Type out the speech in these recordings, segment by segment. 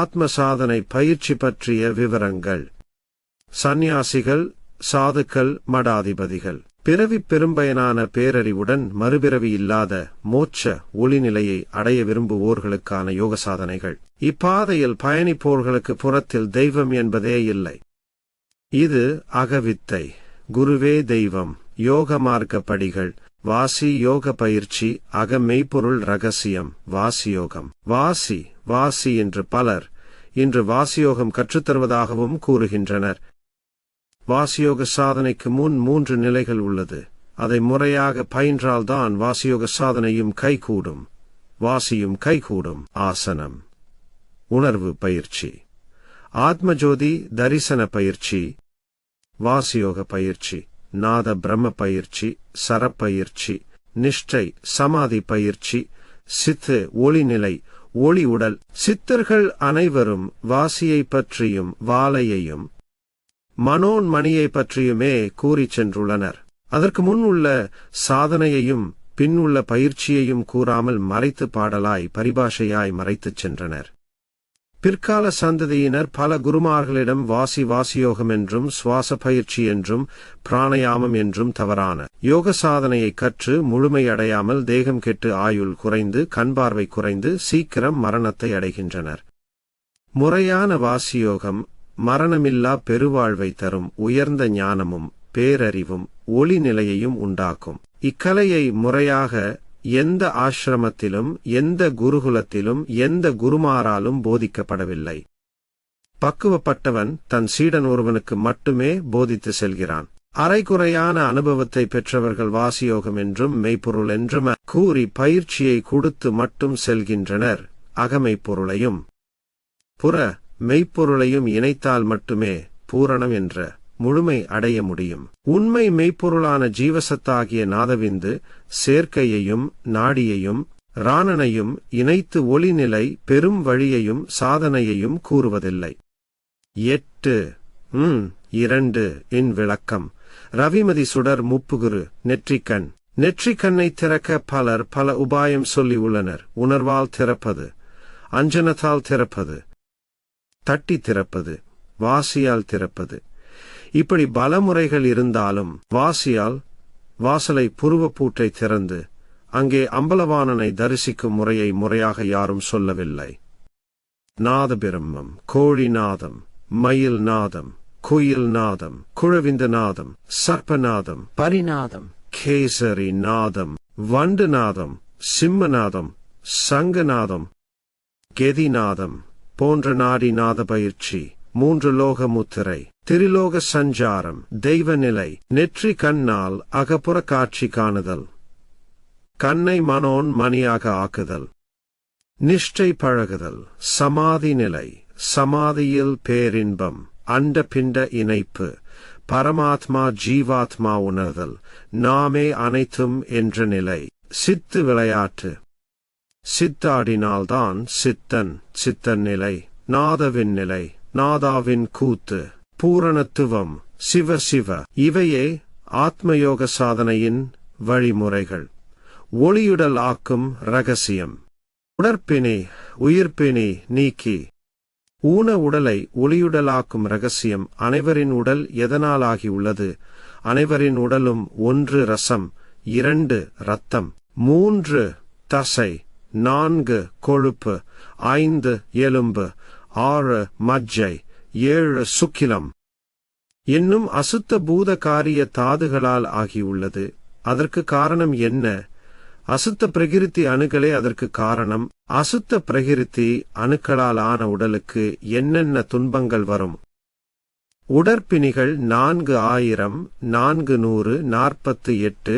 ஆத்ம சாதனை பயிற்சி பற்றிய விவரங்கள். சந்நியாசிகள், சாதுக்கள், மடாதிபதிகள் பிறவி பெரும்பயனான பேரறிவுடன் மறுபிறவி இல்லாத மோட்ச ஒளிநிலையை அடைய விரும்புவோர்களுக்கான யோக சாதனைகள். இப்பாதையில் பயணிப்போர்களுக்கு புறத்தில் தெய்வம் என்பதே இல்லை. இது அகவித்தை. குருவே தெய்வம். யோக மார்க்க படிகள். வாசி யோக பயிற்சி. மெய்ப்பொருள் ரகசியம். வாசியோகம். வாசி என்று பலர் இன்று வாசியோகம் கற்றுத்தருவதாகவும் கூறுகின்றனர். வாசியோக சாதனைக்கு முன் 3 நிலைகள் உள்ளது. அதை முறையாக பயின்றால்தான் வாசியோக சாதனையும் கைகூடும். வாசியும் கைகூடும். ஆசனம், உணர்வு பயிற்சி, ஆத்மஜோதி தரிசன பயிற்சி, வாசியோக பயிற்சி, நாத பிரம்ம பயிற்சி, சரப்பயிற்சி, நிஷ்டை சமாதி பயிற்சி, சித்து ஒளிநிலை, ஒளி உடல். சித்தர்கள் அனைவரும் வாசியை பற்றியும் வாலையையும் மனோன்மணியை பற்றியுமே கூறிச் சென்றுள்ளனர். அதற்கு முன் உள்ள சாதனையையும் பின்னுள்ள பயிற்சியையும் கூறாமல் மறைத்து பாடலாய் பரிபாஷையாய் மறைத்துச் சென்றனர். பிற்கால சந்ததியினர் பல குருமார்களிடம் வாசியோகம் என்றும் சுவாச பயிற்சி என்றும் பிராணயாமம் என்றும் தவறான யோக சாதனையை கற்று முழுமையடையாமல் தேகம் கெட்டு ஆயுள் குறைந்து கண்பார்வை குறைந்து சீக்கிரம் மரணத்தை அடைகின்றனர். முறையான வாசியோகம் மரணமில்லா பெருவாழ்வை தரும் உயர்ந்த ஞானமும் பேரறிவும் ஒளி நிலையையும் உண்டாக்கும். இக்கலையை முறையாக எந்த ஆசிரமத்திலும் எந்த குருகுலத்திலும் எந்த குருமாராலும் போதிக்கப்படவில்லை. பக்குவப்பட்டவன் தன் சீடன் ஒருவனுக்கு மட்டுமே போதித்து செல்கிறான். அரைகுறையான அனுபவத்தை பெற்றவர்கள் வாசியோகம் என்றும் மெய்ப்பொருள் என்றும் கூறி பயிற்சியை கொடுத்து மட்டும் செல்கின்றனர். அகமெய்ப்பொருளையும் புற மெய்ப்பொருளையும் இணைத்தால் மட்டுமே பூரணம் என்ற முழுமை அடைய முடியும். உண்மை மெய்ப்பொருளான ஜீவசத்தாகிய நாதவிந்து சேர்க்கையையும் நாடியையும் ராணனையும் இணைத்து ஒளிநிலை பெரும் வழியையும் சாதனையையும் கூறுவதில்லை. 8.2 இன் விளக்கம். ரவிமதி சுடர் முப்புகுரு நெற்றிக்கண். நெற்றிக்கண்ணை திறக்க பலர் பல உபாயம் சொல்லி உள்ளனர். உணர்வால் திறப்பது, அஞ்சனத்தால் திறப்பது, தட்டி திறப்பது, வாசியால் திறப்பது, இப்படி பல முறைகள் இருந்தாலும் வாசியால் வாசலை புருவப்பூட்டை திறந்து அங்கே அம்பலவாணனை தரிசிக்கும் முறையை முறையாக யாரும் சொல்லவில்லை. நாத பிரம்மம், கோழி நாதம், மயில் நாதம், குயில் நாதம், குழவிந்த நாதம், சர்ப்பநாதம், பரிநாதம், கேசரி நாதம், வண்டு நாதம், சிம்மநாதம், சங்கநாதம், கெதிநாதம் போன்ற நாடி நாத பயிற்சி, 3 லோக முத்திரை, திரிலோக சஞ்சாரம், தெய்வநிலை, நெற்றி கண்ணால் அகப்புற காட்சி காணுதல், கண்ணை மனோன் மணியாக ஆக்குதல், நிஷ்டை பழகுதல், சமாதி நிலை, சமாதியில் பேரின்பம், அண்ட பிண்ட இணைப்பு, பரமாத்மா ஜீவாத்மா உணர்தல், நாமே அனைத்தும் என்ற நிலை, சித்து விளையாட்டு. சித்தாடினால்தான் சித்தன் நிலை, நாதவின் நிலை, நாதாவின் கூத்து, பூரணத்துவம், சிவ இவையே ஆத்மயோக சாதனையின் வழிமுறைகள். ஒளியுடல் ஆக்கும் ரகசியம். உடற்பிணி உயிர்ப்பிணி நீக்கி ஊன உடலை ஒளியுடலாக்கும் ரகசியம். அனைவரின் உடல் எதனால் ஆகியுள்ளது? அனைவரின் உடலும் 1 ரசம், 2 இரத்தம், 3 தசை, 4 கொழுப்பு, 5 எலும்பு, 6 மஜ்ஜை, 7 சுக்கிலம் என்னும் அசுத்த பூத காரிய தாதுகளால் ஆகியுள்ளது. அதற்கு காரணம் என்ன? அசுத்த பிரகிருதி அணுக்களே அதற்கு காரணம். அசுத்த பிரகிருதி அணுக்களால் ஆன உடலுக்கு என்னென்ன துன்பங்கள் வரும்? உடற்பிணிகள் 4048,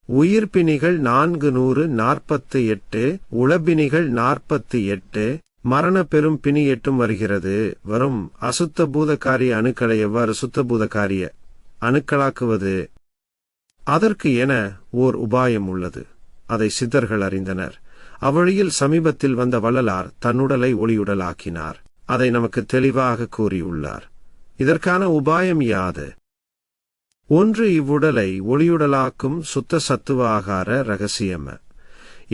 உயிர்ப்பிணிகள் 448, உளப்பிணிகள் 48, மரண பெரும் பிணி 8 வருகிறது. வரும் அசுத்த பூதகாரிய அணுக்களை எவ்வாறு சுத்த பூதகாரிய அணுக்களாக்குவது? அதற்கு என ஓர் உபாயம் உள்ளது. அதை சித்தர்கள் அறிந்தனர். அவ்வழியில் சமீபத்தில் வந்த வள்ளலார் தன்னுடலை ஒளியுடலாக்கினார். அதை நமக்கு தெளிவாக கூறியுள்ளார். இதற்கான உபாயம் யாது? 1. இவ்வுடலை ஒளியுடலாக்கும் சுத்த சத்துவ ஆகார ரகசியம்.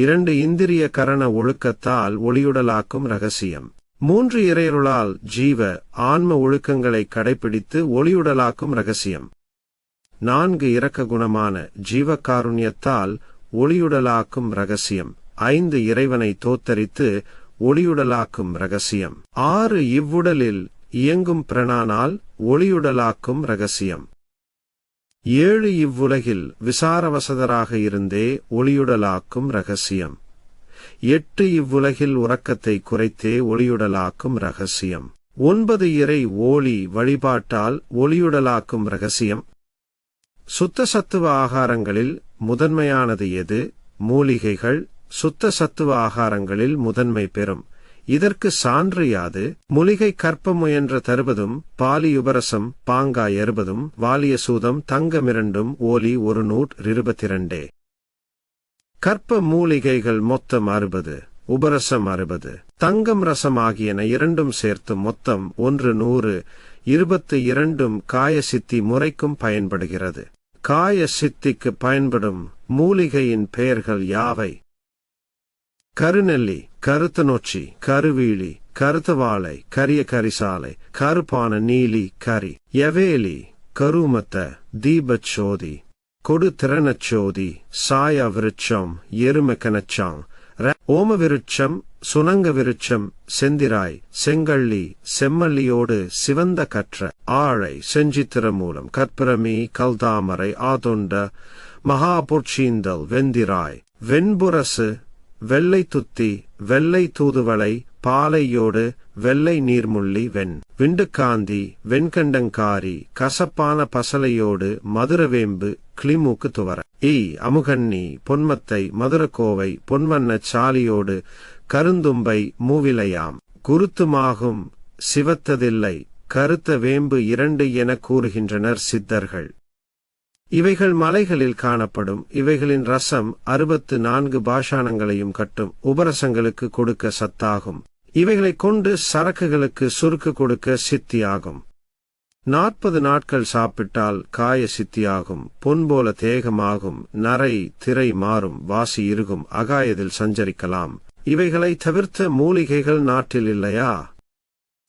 2. இந்திரிய கரண ஒழுக்கத்தால் ஒளியுடலாக்கும் ரகசியம். 3 இறையருளால் ஜீவ ஆன்ம ஒழுக்கங்களை கடைபிடித்து ஒளியுடலாக்கும் ரகசியம். 4 இரக்க குணமான ஜீவகாருண்யத்தால் ஒளியுடலாக்கும் ரகசியம். 5 இறைவனை தோத்தரித்து ஒளியுடலாக்கும் ரகசியம். 6 இவ்வுடலில் இயங்கும் பிராணனால் ஒளியுடலாக்கும் ரகசியம். 7 இவ்வுலகில் விசாரவசதராக இருந்தே ஒளியுடலாக்கும் ரகசியம். 8 இவ்வுலகில் உறக்கத்தை குறைத்தே ஒளியுடலாக்கும் ரகசியம். 9 இறை ஒளி வழிபாட்டால் ஒளியுடலாக்கும் ரகசியம். சுத்த சத்துவ ஆகாரங்களில் முதன்மையானது எது? மூலிகைகள் சுத்த சத்துவ ஆகாரங்களில் முதன்மை பெறும். இதற்கு சான்று யாது? மூலிகை கற்ப முயன்ற தருவதும் பாலியுபரசம் பாங்காய் அறுபதும் வாலிய சூதம் தங்கமிரண்டும் ஓலி 122. கற்ப மூலிகைகள் மொத்தம் 60, உபரசம் 60, தங்கம் ரசம் ஆகியன இரண்டும் சேர்த்து மொத்தம் 122 காய சித்தி முறைக்கும் பயன்படுகிறது. காய சித்திக்கு பயன்படும் மூலிகையின் பெயர்கள் யாவை? கருநெல்லி, கருத்த நொச்சி, கருவீழி, கருத்த வாழை, கரிய கரிசாலை, கருப்பான நீலி கரி, யவேலி, கருமத்த, தீபச்சோதி, கொடு திறனச்சோதி, சாய விருட்சம், எருமக்கனச்சாங், ஓம விருட்சம், சுனங்க விருட்சம், செந்திராய், செங்கள்ளி, செம்மல்லியோடு சிவந்த கற்ற, ஆழை, செஞ்சித்திர மூலம், கற்பரமி, கல்தாமரை, ஆதொண்ட, மகாபுர்ச்சீந்தல், வெந்திராய், வெண்புரசு, வெள்ளை துத்தி, வெள்ளை தூதுவளை, பாலையோடு வெள்ளை நீர்முள்ளி, விண்டுக்காந்தி, வெண்கண்டங்காரி, கசப்பான பசலையோடு மதுரவேம்பு, கிளிமூக்கு துவர, அமுகன்னி, பொன்மத்தை, மதுரக்கோவை, பொன்வண்ணச் சாலியோடு கருந்தும்பை, மூவிலையாம், குருத்துமாகும் சிவத்ததில்லை, கருத்த வேம்பு 2 என கூறுகின்றனர் சித்தர்கள். இவைகள் மலைகளில் காணப்படும். இவைகளின் ரசம் 64 பாஷாணங்களையும் கட்டும். உபரசங்களுக்கு கொடுக்க சத்தாகும். இவைகளை கொண்டு சரக்குகளுக்கு சுருக்கு கொடுக்க சித்தியாகும். 40 நாட்கள் சாப்பிட்டால் காய சித்தியாகும். பொன்போல தேகமாகும். நரை திரை மாறும். வாசி இருகும். அகாயதில் சஞ்சரிக்கலாம். இவைகளை தவிர்த்த மூலிகைகள் நாட்டில் இல்லையா?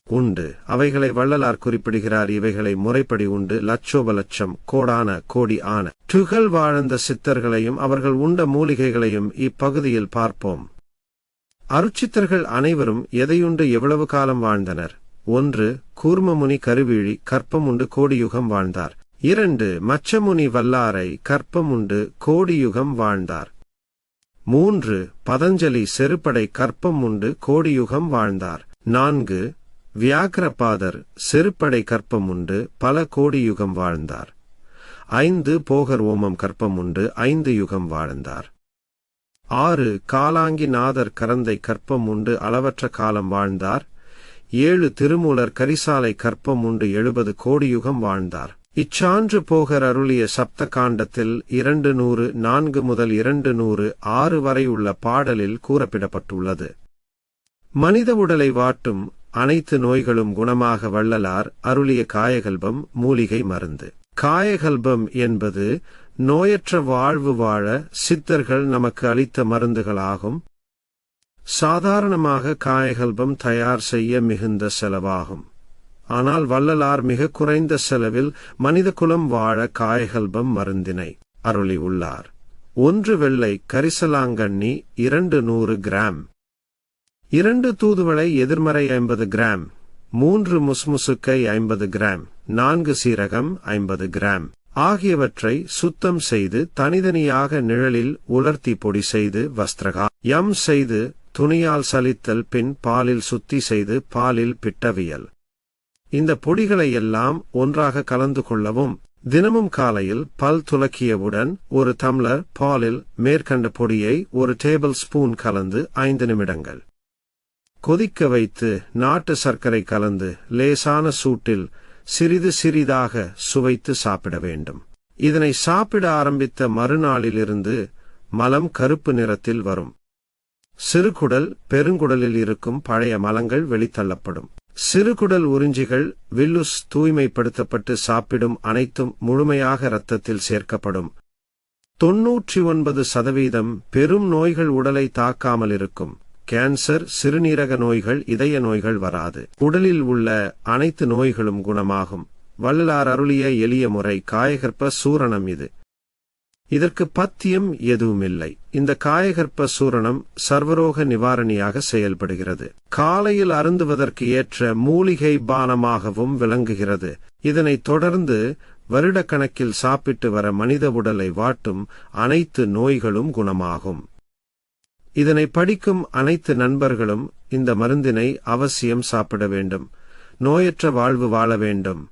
உண்டு. அவைகளை வள்ளலார் குறிப்பிடுகிறார். இவைகளை முறைப்படி உண்டு. லட்சோப லட்சம், கோடான கோடி ஆன துகள் வாழ்ந்த சித்தர்களையும் அவர்கள் உண்ட மூலிகைகளையும் இப்பகுதியில் பார்ப்போம். அருட்சித்தர்கள் அனைவரும் எதையுண்டு எவ்வளவு காலம் வாழ்ந்தனர்? 1. கூர்மமுனி கருவீழி கற்பமுண்டு கோடியுகம் வாழ்ந்தார். 2. மச்சமுனி வல்லாரை கற்பமுண்டு கோடியுகம் வாழ்ந்தார். 3. பதஞ்சலி செருப்படை கற்பம் உண்டு கோடியுகம் வாழ்ந்தார். 4. வியாக்கிரபாதர் செருப்படை கற்பம் உண்டு பல கோடி யுகம் வாழ்ந்தார். 5. போகர் ஓமம் கற்பம் உண்டு 5 யுகம் வாழ்ந்தார். 6. காலாங்கி நாதர் கரந்தை கற்பம் உண்டு அளவற்ற காலம் வாழ்ந்தார். 7. திருமூலர் கரிசாலை கற்பம் உண்டு 70 கோடி யுகம் வாழ்ந்தார். இச்சான்று போகர் அருளிய சப்த காண்டத்தில் 204 முதல் 206 வரை உள்ள பாடலில் கூறப்படப்பட்டுள்ளது. மனித உடலை வாட்டும் அனைத்து நோய்களும் குணமாக வள்ளலார் அருளிய காயகல்பம் மூலிகை மருந்து. காயகல்பம் என்பது நோயற்ற வாழ்வு வாழ சித்தர்கள் நமக்கு அளித்த மருந்துகளாகும். சாதாரணமாக காயகல்பம் தயார் செய்ய மிகுந்த செலவாகும். ஆனால் வள்ளலார் மிக குறைந்த செலவில் மனித குலம் வாழ காயகல்பம் மருந்தினை அருளி உள்ளார். 1 வெள்ளை கரிசலாங்கண்ணி 200 கிராம். 2 தூதுவளை எதிர்மறை 50 கிராம். 3 முசுமுசுக்கை 50 கிராம். 4 சீரகம் 50 கிராம் ஆகியவற்றை சுத்தம் செய்து தனித்தனியாக நிழலில் உலர்த்தி பொடி செய்து வஸ்திரகாயம் செய்து துணியால் சலித்தல், பின் பாலில் சுத்தி செய்து பாலில் பிட்டவியல். இந்த பொடிகளை எல்லாம் ஒன்றாக கலந்து கொள்ளவும். தினமும் காலையில் பல் துலக்கியவுடன் 1 டம்ளர் பாலில் மேற்கண்ட பொடியை 1 டேபிள் ஸ்பூன் கலந்து 5 நிமிடங்கள் கொதிக்க வைத்து நாட்டு சர்க்கரை கலந்து லேசான சூட்டில் சிறிது சிறிதாக சுவைத்து சாப்பிட வேண்டும். இதனை சாப்பிட ஆரம்பித்த மறுநாளிலிருந்து மலம் கருப்பு நிறத்தில் வரும். சிறுகுடல் பெருங்குடலில் இருக்கும் பழைய மலங்கள் வெளித்தள்ளப்படும். சிறுகுடல் உறிஞ்சிகள் வில்லுஸ் தூய்மைப்படுத்தப்பட்டு சாப்பிடும் அனைத்தும் முழுமையாக இரத்தத்தில் சேர்க்கப்படும். 99% பெரும் நோய்கள் உடலை தாக்காமல் இருக்கும். கேன்சர், சிறுநீரக நோய்கள், இதய நோய்கள் வராது. உடலில் உள்ள அனைத்து நோய்களும் குணமாகும். வள்ளலார் அருளிய எளிய முறை காயகற்ப சூரணம் இது. இதற்கு பத்தியம் எதுவுமில்லை. இந்த காயகற்ப சூரணம் சர்வரோக நிவாரணியாக செயல்படுகிறது. காலையில் அருந்துவதற்கு ஏற்ற மூலிகை பானமாகவும் விளங்குகிறது. இதனைத் தொடர்ந்து வருடக்கணக்கில் சாப்பிட்டு வர மனித உடலை வாட்டும் அனைத்து நோய்களும் குணமாகும். இதனை படிக்கும் அனைத்து நண்பர்களும் இந்த மருந்தினை அவசியம் சாப்பிட வேண்டும். நோயற்ற வாழ்வு வாழ வேண்டும்.